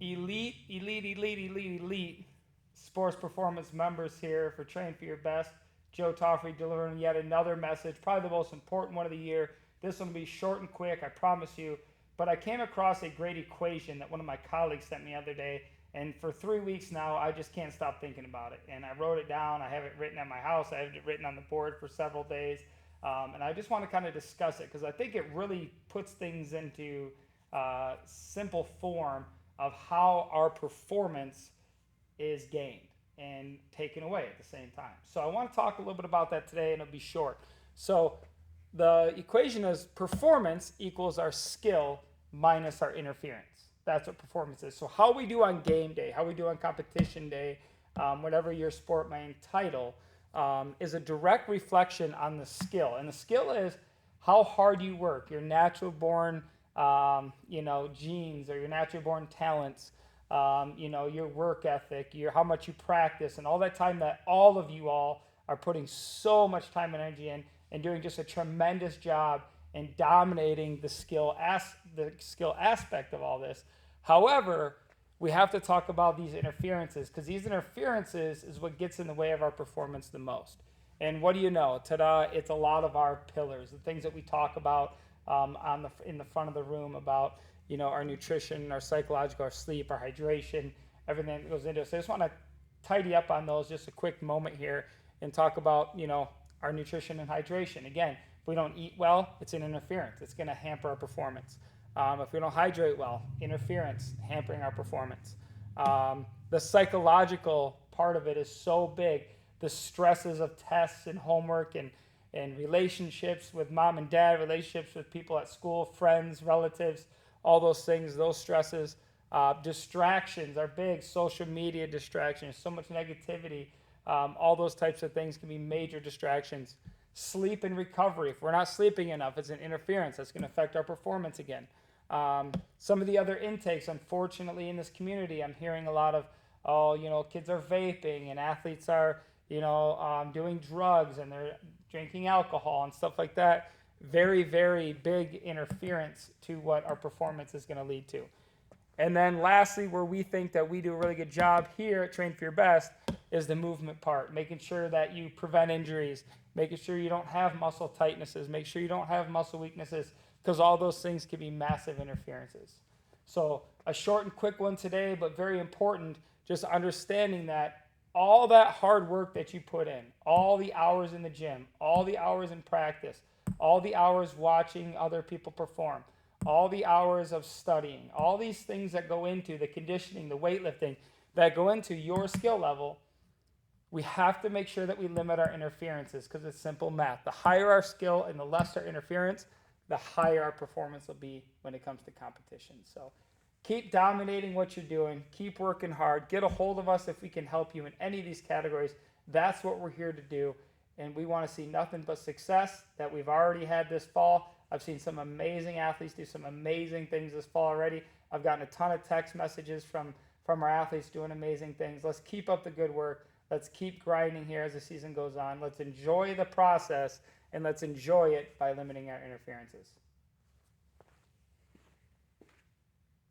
elite sports performance members here for Train for Your Best. Joe Toffrey delivering yet another message, probably the most important one of the year. This one will be short and quick, I promise you. But I came across a great equation that one of my colleagues sent me the other day, and for 3 weeks now, I just can't stop thinking about it. And I wrote it down. I have it written at my house. I have it written on the board for several days. And I just want to kind of discuss it because I think it really puts things into simple form of how our performance is gained and taken away at the same time. So I want to talk a little bit about that today, and it'll be short. So the equation is performance equals our skill minus our interference. That's what performance is. So how we do on game day, how we do on competition day, whatever your sport may entitle, is a direct reflection on the skill. And the skill is how hard you work, your natural born genes or your natural born talents, your work ethic, how much you practice, and all that time that all of you all are putting so much time and energy in and doing just a tremendous job in dominating the skill aspect of all this. However, we have to talk about these interferences because these interferences is what gets in the way of our performance the most. And what do you know? Ta-da! It's a lot of our pillars, the things that we talk about in the front of the room about our nutrition, our psychological, our sleep, our hydration, everything that goes into it. So I just want to tidy up on those just a quick moment here and talk about our nutrition and hydration. Again, if we don't eat well, it's an interference. It's going to hamper our performance. If we don't hydrate well, interference, hampering our performance. The psychological part of it is so big. The stresses of tests and homework and relationships with mom and dad, relationships with people at school, friends, relatives, all those things, those stresses. Distractions are big, social media distractions, so much negativity. All those types of things can be major distractions. Sleep and recovery. If we're not sleeping enough, it's an interference. That's going to affect our performance again. Some of the other intakes, unfortunately, in this community, I'm hearing a lot of, kids are vaping and athletes are, doing drugs and they're drinking alcohol and stuff like that. Very, very big interference to what our performance is going to lead to. And then lastly, where we think that we do a really good job here at Train for Your Best is the movement part, making sure that you prevent injuries, making sure you don't have muscle tightnesses, make sure you don't have muscle weaknesses, because all those things can be massive interferences. So a short and quick one today, but very important, just understanding that all that hard work that you put in, all the hours in the gym, all the hours in practice, all the hours watching other people perform, all the hours of studying, all these things that go into the conditioning, the weightlifting, that go into your skill level, we have to make sure that we limit our interferences because it's simple math. The higher our skill and the less our interference, the higher our performance will be when it comes to competition. So keep dominating what you're doing. Keep working hard. Get a hold of us if we can help you in any of these categories. That's what we're here to do. And we want to see nothing but success that we've already had this fall. I've seen some amazing athletes do some amazing things this fall already. I've gotten a ton of text messages from our athletes doing amazing things. Let's keep up the good work. Let's keep grinding here as the season goes on. Let's enjoy the process, and let's enjoy it by limiting our interferences.